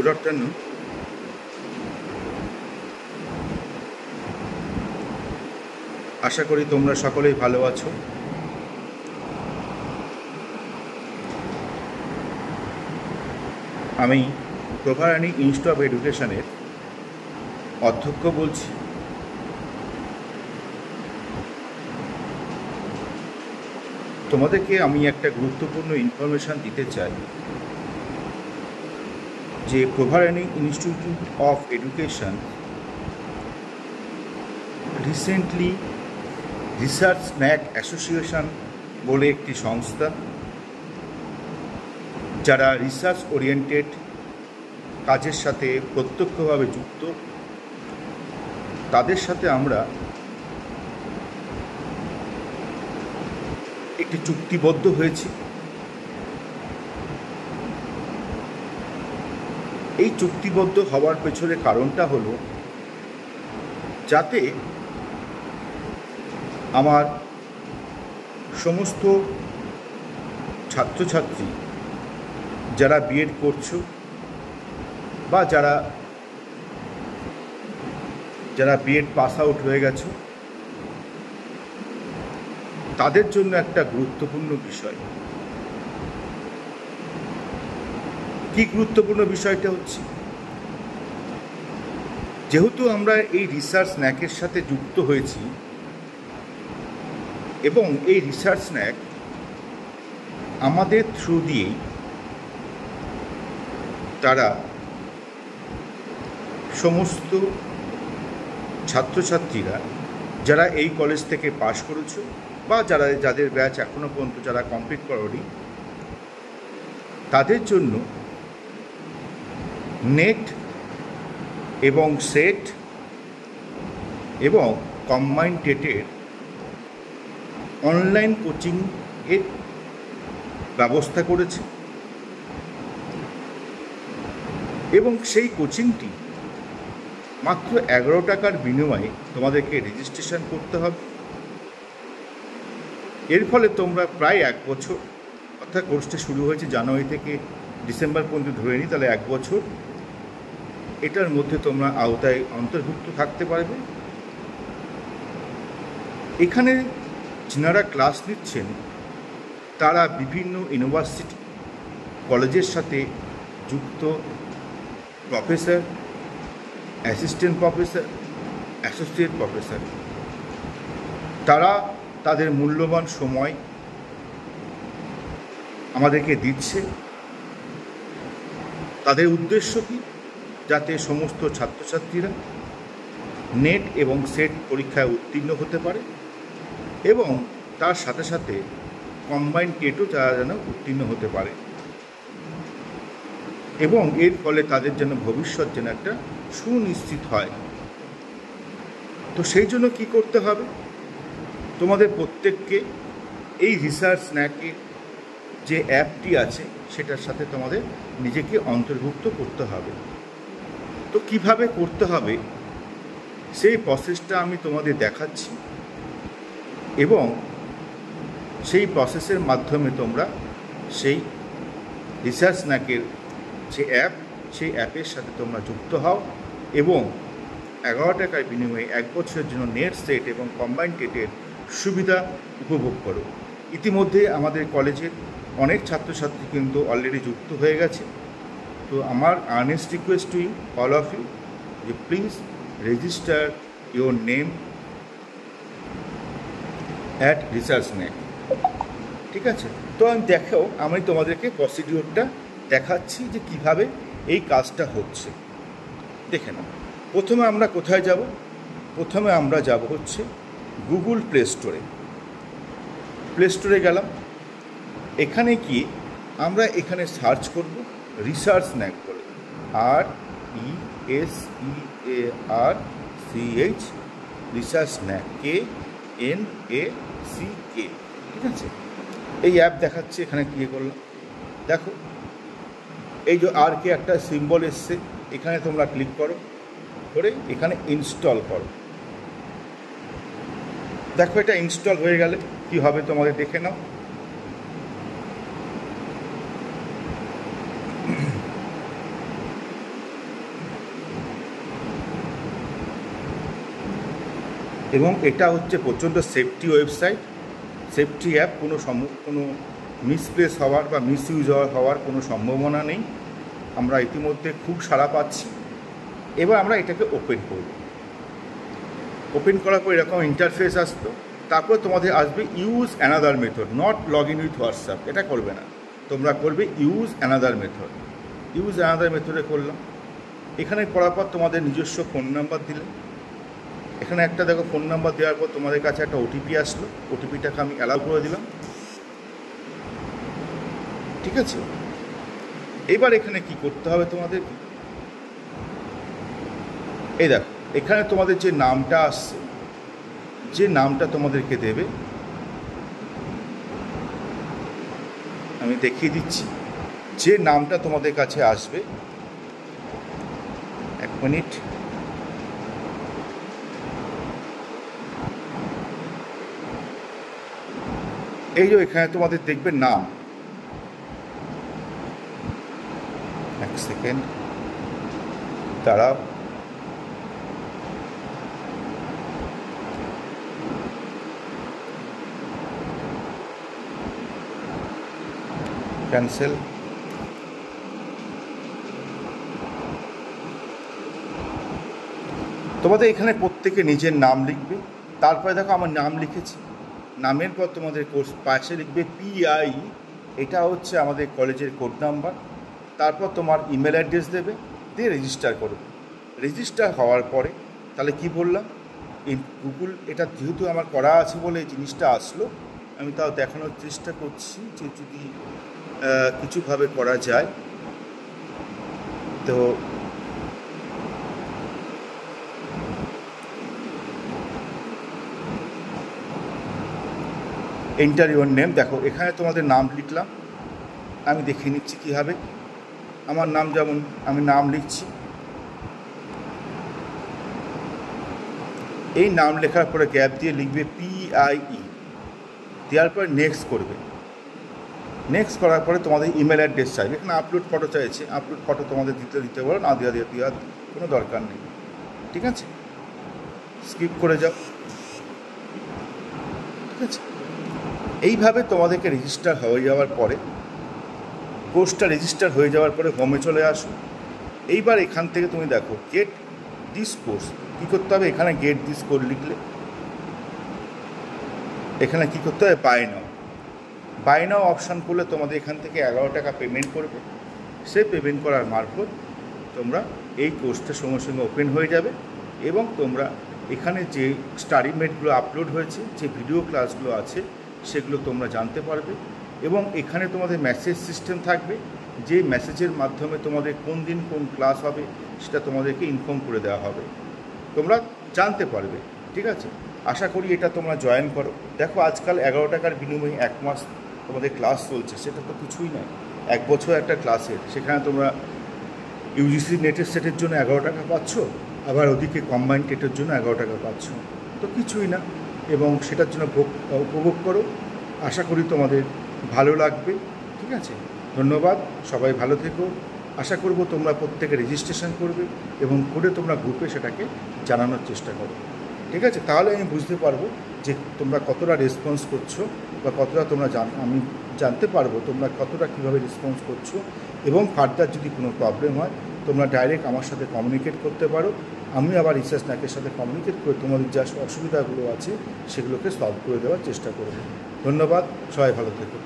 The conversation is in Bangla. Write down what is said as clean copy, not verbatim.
Good afternoon. আশা করি তোমরা সকলেই ভালো আছো। আমি প্রভারানী ইনস্টিটিউট অফ এডুকেশনের অধ্যক্ষ বলছি। তোমাদেরকে আমি একটা গুরুত্বপূর্ণ ইনফরমেশান দিতে চাই যে Prabharani institute of education recently research snack association বলে একটি সংস্থা, যারা রিসার্চ ওরিয়েন্টেড কাজের সাথে প্রত্যক্ষভাবে যুক্ত, তাদের সাথে আমরা একটি চুক্তিবদ্ধ হয়েছি। এই চুক্তিবদ্ধ হওয়ার পেছনে কারণটা হলো যাতে আমার সমস্ত ছাত্রছাত্রী যারা বিএড করছো বা যারা বিএড পাস আউট হয়ে গেছো, তাদের জন্য একটা গুরুত্বপূর্ণ বিষয়। কি গুরুত্বপূর্ণ বিষয়টা হচ্ছে, যেহেতু আমরা এই রিসার্চ স্ন্যাকের সাথে যুক্ত হয়েছি এবং এই রিসার্চ স্ন্যাক আমাদের থ্রু দিয়েই তারা সমস্ত ছাত্রছাত্রীরা যারা এই কলেজ থেকে পাশ করেছে বা যাদের ব্যাচ এখনও পর্যন্ত যারা কমপ্লিট করেনি, তাদের জন্য নেট এবং সেট এবং কম্বাইন্ড টেটের অনলাইন কোচিংয়ের ব্যবস্থা করেছে এবং সেই কোচিংটি মাত্র 11 টাকার বিনিময়ে তোমাদেরকে রেজিস্ট্রেশন করতে হবে। এর ফলে তোমরা প্রায় 1 বছর, অর্থাৎ কোর্সটা শুরু হয়েছে জানুয়ারি থেকে ডিসেম্বর পর্যন্ত ধরে নিই, তাহলে 1 বছর এটার মধ্যে তোমরা আওতায় অন্তর্ভুক্ত থাকতে পারবে। এখানে যারা ক্লাস নিচ্ছেন তারা বিভিন্ন ইউনিভার্সিটি কলেজের সাথে যুক্ত professor, assistant professor, associate professor. তারা তাদের মূল্যবান সময় আমাদেরকে দিচ্ছে। তাদের উদ্দেশ্য কি? যাতে সমস্ত ছাত্রছাত্রীরা নেট এবং সেট পরীক্ষায় উত্তীর্ণ হতে পারে এবং তার সাথে সাথে কম্বাইন্ড টেটও তারা যেন উত্তীর্ণ হতে পারে এবং এর ফলে তাদের যেন ভবিষ্যৎ যেন একটা সুনিশ্চিত হয়। তো সেই জন্য কি করতে হবে? তোমাদের প্রত্যেককে এই রিসার্চ স্ন্যাকের যে অ্যাপটি আছে সেটার সাথে তোমাদের নিজেকে অন্তর্ভুক্ত করতে হবে। তো কিভাবে করতে হবে সেই প্রসেসটা আমি তোমাদের দেখাচ্ছি এবং সেই প্রসেসের মাধ্যমে তোমরা সেই রিসার্চ স্ন্যাকের যে অ্যাপ, সেই অ্যাপের সাথে তোমরা যুক্ত হও এবং 11 টাকার বিনিময়ে 1 বছরের জন্য নেট সেট এবং কম্বাইন্ড টেটের সুবিধা উপভোগ করো। ইতিমধ্যে আমাদের কলেজের অনেক ছাত্রছাত্রী কিন্তু অলরেডি যুক্ত হয়ে গেছে। তো আমার earnest request to you, all of you, যে please register your name at research snack. ঠিক আছে? তো আমি তোমাদেরকে প্রসিডিওরটা দেখাচ্ছি যে কিভাবে এই কাজটা হচ্ছে। দেখে নাও। প্রথমে আমরা কোথায় যাব? প্রথমে আমরা যাব হচ্ছে গুগল প্লে স্টোরে। প্লে স্টোরে গেলাম। এখানে কি আমরা এখানে সার্চ করব রিসার্চ স্ন্যাক করে, RESEARCH, রিসার্চ স্ন্যাক, KNACK। ঠিক আছে? এই অ্যাপ দেখাচ্ছে। এখানে ক্লিক করলাম। দেখো এই যে RK একটা সিম্বল এসছে, এখানে তোমরা ক্লিক করো, করে এখানে ইনস্টল করো। দেখো এটা ইনস্টল হয়ে গেলে কি হবে তোমাদের দেখে নাও। এবং এটা হচ্ছে প্রচণ্ড সেফটি ওয়েবসাইট, সেফটি অ্যাপ। কোনো মিসপ্লেস হওয়ার বা মিসইউজ হওয়ার কোনো সম্ভাবনা নেই। আমরা ইতিমধ্যে খুব সাড়া পাচ্ছি। এবার আমরা এটাকে ওপেন করব। ওপেন করার পর এরকম ইন্টারফেস আসতো, তারপর তোমাদের আসবে use another method, not log in with WhatsApp. এটা করবে না, তোমরা করবে use another method. Use another মেথডে করলাম। এখানে করার পর তোমাদের নিজস্ব ফোন নাম্বার দিলে, এখানে একটা দেখো ফোন নাম্বার দেওয়ার পর তোমাদের কাছে একটা ওটিপি আসলো, ওটিপিটাকে আমি অ্যালাউ করে দিলাম। ঠিক আছে, এবার এখানে কি করতে হবে তোমাদের, এই দেখো এখানে তোমাদের যে নামটা আসছে, যে নামটা তোমাদেরকে দেবে আমি দেখিয়ে দিচ্ছি। যে নামটা তোমাদের কাছে আসবে, এক মিনিট, এই যে এখানে তোমাদের দেখবে নাম, এক সেকেন্ড দাঁড়াও, ক্যান্সেল। তোমাদের এখানে প্রত্যেকে নিজের নাম লিখবে। তারপরে দেখো আমার নাম লিখেছি, নামের পর তোমাদের কোর্স পাশে লিখবে PI, এটা হচ্ছে আমাদের কলেজের কোড নাম্বার। তারপর তোমার ইমেল অ্যাড্রেস দেবে, দিয়ে রেজিস্টার করবে। রেজিস্টার হওয়ার পরে তাহলে কি বললাম, এই গুগল এটা যেহেতু আমার করা আছে বলে এই জিনিসটা আসলো, আমি তাও দেখানোর চেষ্টা করছি যে যদি কিছুভাবে করা যায়। তো এন্টার ইউর নেম, দেখো এখানে তোমাদের নাম লিখলাম, আমি দেখিয়ে নিচ্ছি কীভাবে। আমার নাম যেমন আমি নাম লিখছি, এই নাম লেখার পরে গ্যাপ দিয়ে লিখবে PIE, দেওয়ার পরে নেক্সট করবে। নেক্সট করার পরে তোমাদের ইমেল অ্যাড্রেস চাইবে, এখানে আপলোড ফটো চাইছে, আপলোড ফটো তোমাদের দিতে পারো, না দেওয়ার কোনো দরকার নেই। ঠিক আছে, স্কিপ করে যাও। ঠিক আছে, এইভাবে তোমাদেরকে রেজিস্টার হয়ে যাওয়ার পরে, কোর্সটা রেজিস্টার হয়ে যাওয়ার পরে হোমে চলে আসো। এইবার এখান থেকে তুমি দেখো গেট দিস কোর্স, কী করতে হবে, এখানে গেট দিস কোর্স লিখলে এখানে কী করতে হবে, বাই নাও অপশান করলে তোমাদের এখান থেকে 11 টাকা পেমেন্ট করবে। সে পেমেন্ট করার মারফত তোমরা এই কোর্সটা সঙ্গে সঙ্গে ওপেন হয়ে যাবে এবং তোমরা এখানে যে স্টাডি মেটগুলো আপলোড হয়েছে, যে ভিডিও ক্লাসগুলো আছে সেগুলো তোমরা জানতে পারবে এবং এখানে তোমাদের মেসেজ সিস্টেম থাকবে, যে মেসেজের মাধ্যমে তোমাদের কোন দিন কোন ক্লাস হবে সেটা তোমাদেরকে ইনফর্ম করে দেওয়া হবে, তোমরা জানতে পারবে। ঠিক আছে, আশা করি এটা তোমরা জয়েন করো। দেখো আজকাল 11 টাকার বিনিময়ে 1 মাস তোমাদের ক্লাস চলছে, সেটা তো কিছুই নয়। 1 বছর একটা ক্লাসের, সেখানে তোমরা UGC নেটের সেটের জন্য 11 টাকা পাচ্ছ, আবার ওদিকে কম্বাইন্ড টেটের জন্য 11 টাকা পাচ্ছ, তো কিছুই না। এবং সেটার জন্য উপভোগ করো, আশা করি তোমাদের ভালো লাগবে। ঠিক আছে, ধন্যবাদ, সবাই ভালো থেকো। আশা করব তোমরা প্রত্যেকে রেজিস্ট্রেশন করবে এবং করে তোমরা গ্রুপে সেটাকে জানানোর চেষ্টা করো। ঠিক আছে, তাহলে আমি বুঝতে পারবো যে তোমরা কতটা রেসপন্স করছো বা কতটা তোমরা আমি জানতে পারবো তোমরা কতটা কীভাবে রেসপন্স করছো। এবং ফার্দার যদি কোনো প্রবলেম হয় তোমরা ডাইরেক্ট আমার সাথে কমিউনিকেট করতে পারো, আমি আবার রিসার্চ ন্যাকের সাথে কমিউনিকেট করে তোমাদের যা অসুবিধাগুলো আছে সেগুলোকে সলভ করে দেওয়ার চেষ্টা করব। ধন্যবাদ, সবাই ভালো থেকো।